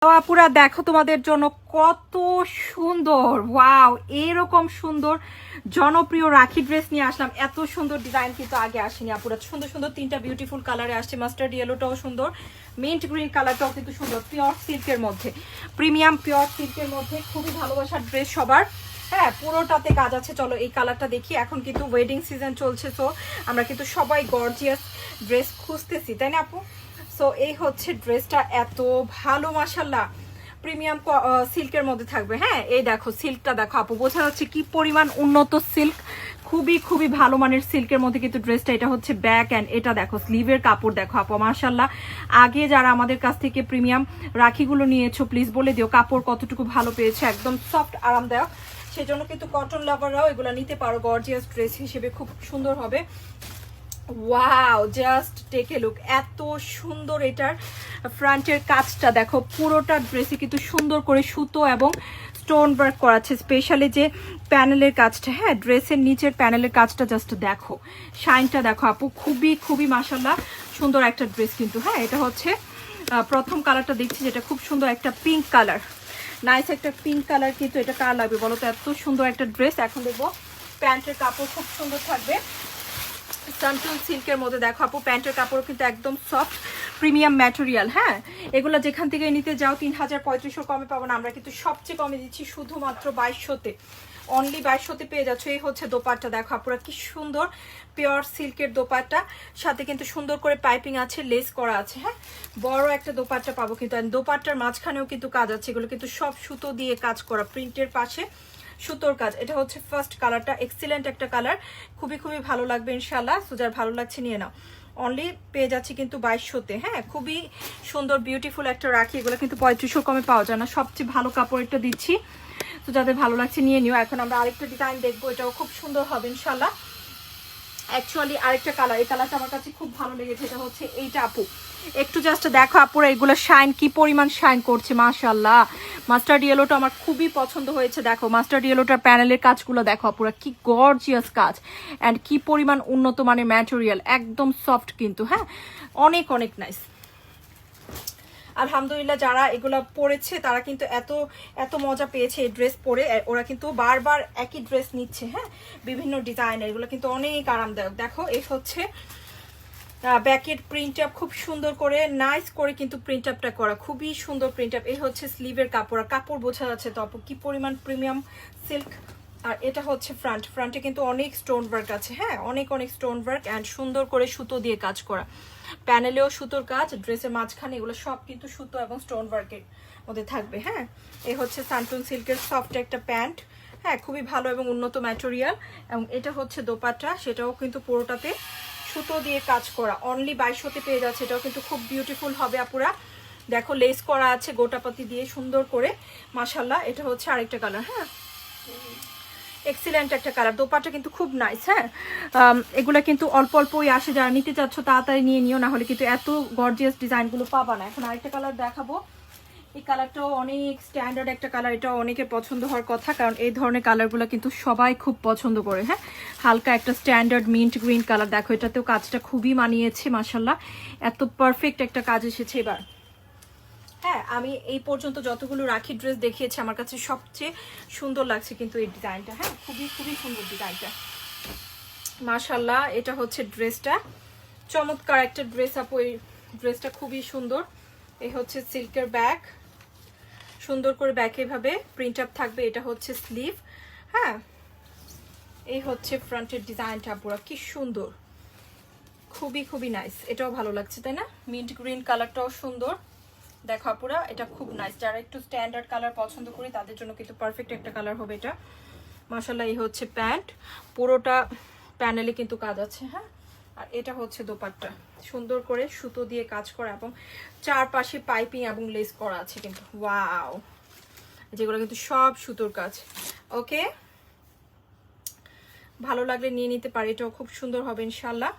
তো আপুরা দেখো তোমাদের জন্য কত সুন্দর, ওয়াও, এরকম সুন্দর জনপ্রিয় রাখি ড্রেস নিয়ে আসলাম। এত সুন্দর ডিজাইন কিন্তু আগে আসেনি আপুরা। সুন্দর সুন্দর তিনটা বিউটিফুল কালারে আসছে। মাস্টার্ড ইয়েলোটাও সুন্দর, মিন্ট গ্রিন কালারটাও কিন্তু সুন্দর, পিওর সিল্কের মধ্যে, প্রিমিয়াম পিওর সিল্কের মধ্যে। খুবই ভালোবাসার ড্রেস সবার। হ্যাঁ, পুরোটাতে কাজ আছে। চলো এই কালারটা দেখি। এখন কিন্তু ওয়েডিং সিজন চলছে, তো আমরা কিন্তু সবাই গর্জিয়াস ড্রেস খুঁজতেছি, তাই না আপু? সো এই হচ্ছে ড্রেসটা, এত ভালো মাশাল্লাহ, প্রিমিয়াম সিল্কের মধ্যে থাকবে। হ্যাঁ, এই দেখো সিল্কটা দেখো আপু, বোঝা যাচ্ছে কি পরিমাণ উন্নত সিল্ক। খুবই খুবই ভালো মানের সিল্কের মধ্যে কিন্তু ড্রেসটা। এটা হচ্ছে ব্যাক অ্যান্ড এটা দেখো স্লিভের কাপড় দেখো আপু মাশাল্লাহ। আগে যারা আমাদের কাছ থেকে প্রিমিয়াম রাখিগুলো নিয়েছো প্লিজ বলে দিও কাপড় কতটুকু ভালো পেয়েছে। একদম সফট আরামদায়ক, সেজন্য কিন্তু কটন লাভাররাও এগুলো নিতে পারো। গর্জিয়াস ড্রেস হিসেবে খুব সুন্দর হবে। Wow, just take a look, এত সুন্দর। এটার ফ্রন্টের কাজটা দেখো, পুরোটা ড্রেসে কিন্তু সুন্দর করে সুতো এবং স্টোন ওয়ার্ক করা আছে। স্পেশালি যে প্যানেলের কাজটা, হ্যাঁ, ড্রেসের নিচের প্যানেলের কাজটা জাস্ট দেখো, শাইনটা দেখো আপু, খুবই খুবই মাশাল্লাহ সুন্দর একটা ড্রেস কিন্তু। হ্যাঁ, এটা হচ্ছে প্রথম কালারটা দেখছি, যেটা খুব সুন্দর একটা পিঙ্ক কালার, নাইস একটা পিঙ্ক কালার। কিন্তু এটা কার লাগবে বলো তো? এত সুন্দর একটা ড্রেস। এখন দেখবো প্যান্টের কাপড় খুব সুন্দর থাকবে, সানটুন সিল্কের মধ্যে দেখো আপু। প্যান্টের কাপড় কিন্তু একদম সফট প্রিমিয়াম ম্যাটেরিয়াল। হ্যাঁ, এগুলো যেখান থেকে নিতে যাও 3000-3500 কমে পাবো না, আমরা কিন্তু সবচেয়ে কমে দিচ্ছি শুধুমাত্র 2200-তে, অনলি 2200-তে পেয়ে যাচ্ছ। এই হচ্ছে দোপাট্টা দেখো আপুরা, কি সুন্দর পিওর সিল্কের দোপাট্টা, সাথে কিন্তু সুন্দর করে পাইপিং আছে, লেস করা আছে। হ্যাঁ, বড় একটা দোপাট্টা পাবো কিন্তু। দোপাট্টার মাঝখানেও কিন্তু কাজ আছে, এগুলো কিন্তু সব সুতো দিয়ে কাজ করা, প্রিন্টের পাশে সুতোর কাজ। এটা হচ্ছে ফার্স্ট কালারটা, এক্সিলেন্ট একটা কালার, খুবই খুবই ভালো লাগবে ইনশাল্লাহ। সুজার ভালো লাগছে নিয়ে নাও, অনলি পেয়ে যাচ্ছি কিন্তু 2200-তে। হ্যাঁ, খুবই সুন্দর বিউটিফুল একটা রাখি, এগুলো কিন্তু 3500 কমে পাওয়া যায় না। সবচেয়ে ভালো কাপড় একটা দিচ্ছি, তো যাদের ভালো লাগছে নিয়ে নিও। এখন আমরা আরেকটা ডিজাইন দেখবো, এটাও খুব সুন্দর হবে ইনশাল্লাহ। অ্যাকচুয়ালি আরেকটা কালার, এই কালারটা আমার কাছে খুব ভালো লেগেছে, এটা হচ্ছে এইটা আপু। একটু জাস্ট দেখো আপুরা, এগুলো শাইন, কি পরিমাণ শাইন করছে মাশাআল্লাহ। মাস্টার্ড ইয়েলোটা আমার খুবই পছন্দ হয়েছে। দেখো মাস্টার্ড ইয়েলোটার প্যানেলের কাজগুলো দেখো আপুরা, কি গর্জিয়াস কাজ অ্যান্ড কি পরিমাণ উন্নত মানের ম্যাটেরিয়াল, একদম সফট কিন্তু। হ্যাঁ, অনেক অনেক নাইস। আলহামদুলিল্লাহ, যারা এগুলো পরেছে তারা কিন্তু এত এত মজা পেয়েছে এই ড্রেস পরে। ওরা কিন্তু বারবার একই ড্রেস নিচ্ছে। হ্যাঁ, বিভিন্ন ডিজাইনের, এগুলো কিন্তু অনেক আরামদায়ক। দেখো এই হচ্ছে ব্যাকের প্রিন্ট আপ, খুব সুন্দর করে নাইস করে কিন্তু প্রিন্ট আপটা করা, খুবই সুন্দর প্রিন্ট আপ। এই হচ্ছে স্লিভের কাপড়, আর কাপড় বোঝা যাচ্ছে তো আপু কি পরিমাণ প্রিমিয়াম সিল্ক। আর এটা হচ্ছে ফ্রন্টে কিন্তু অনেক স্টোন ওয়ার্ক আছে। হ্যাঁ, অনেক অনেক স্টোন ওয়ার্ক অ্যান্ড সুন্দর করে সুতো দিয়ে কাজ করা, প্যানেলেও সুতোর কাজ, ড্রেসের মাঝখানে, এগুলো সব কিন্তু সুতো এবং স্টোন ওয়ার্কের মধ্যে থাকবে। হ্যাঁ, এই হচ্ছে সানটুন সিল্কের সফট একটা প্যান্ট। হ্যাঁ, খুবই ভালো এবং উন্নত ম্যাটেরিয়াল। এবং এটা হচ্ছে দোপাট্টা, সেটাও কিন্তু পুরোটাতে সুতো দিয়ে কাজ করা, অনলি 2200-তে পেয়ে যাচ্ছে। এটাও কিন্তু খুব বিউটিফুল হবে আপুরা। দেখো লেস করা আছে গোটাপাতি দিয়ে সুন্দর করে মাশাল্লাহ। এটা হচ্ছে আরেকটা কালার। হ্যাঁ, এক্সিলেন্ট একটা কালার, দোপাট্টা কিন্তু খুব নাইস। হ্যাঁ, এগুলা কিন্তু অল্প অল্পই আসে, যারা নিতে চাচ্ছ তাড়াতাড়ি নিয়ে নিও, না হলে কিন্তু এত গর্জিয়াস ডিজাইনগুলো পাবা না। এখন আরেকটা কালার দেখাবো, এই কালারটাও অনেক স্ট্যান্ডার্ড একটা কালার, এটাও অনেকের পছন্দ হওয়ার কথা, কারণ এই ধরনের কালারগুলো কিন্তু সবাই খুব পছন্দ করে। হ্যাঁ, হালকা একটা স্ট্যান্ডার্ড মিন্ট গ্রিন কালার, দেখো এটাতেও কাজটা খুবই মানিয়েছে মাশাল্লাহ, এত পারফেক্ট একটা কাজ এসেছে এবার। হ্যাঁ, আমি এই পর্যন্ত যতগুলো রাখি ড্রেস দেখিয়েছি আমার কাছে সবচেয়ে সুন্দর লাগছে কিন্তু এই ডিজাইনটা। হ্যাঁ, খুবই খুবই সুন্দর ডিজাইনটা মাশাল্লাহ। এটা হচ্ছে ড্রেসটা, চমৎকার একটা ড্রেস আপু, এই ড্রেসটা খুবই সুন্দর। এই হচ্ছে সিল্কের ব্যাগ, সুন্দর করে ব্যাকে এভাবে প্রিন্ট আপ থাকবে। এটা হচ্ছে স্লিভ। হ্যাঁ, এই হচ্ছে ফ্রন্টের ডিজাইনটা পুরো কি সুন্দর, খুবই খুবই নাইস। এটাও ভালো লাগছে তাই না? মিন্ট গ্রিন কালারটাও সুন্দর দেখো আপুরা, এটা খুব নাইস। যারা একটু স্ট্যান্ডার্ড কালার পছন্দ করি তাদের জন্য কিন্তু পারফেক্ট একটা কালার হবে এটা মাশাআল্লাহ। এই হচ্ছে প্যান্ট, পুরোটা প্যানেলে কিন্তু কাজ আছে। হ্যাঁ, আর এটা হচ্ছে দোপাট্টা, সুন্দর করে সুতো দিয়ে কাজ করা এবং চারপাশে পাইপিং এবং লেস করা আছে কিন্তু। ওয়াও, যেগুলো কিন্তু সব সুতোর কাজ। ওকে, ভালো লাগলে নিয়ে নিতে পারি, এটাও খুব সুন্দর হবে ইনশাল্লাহ।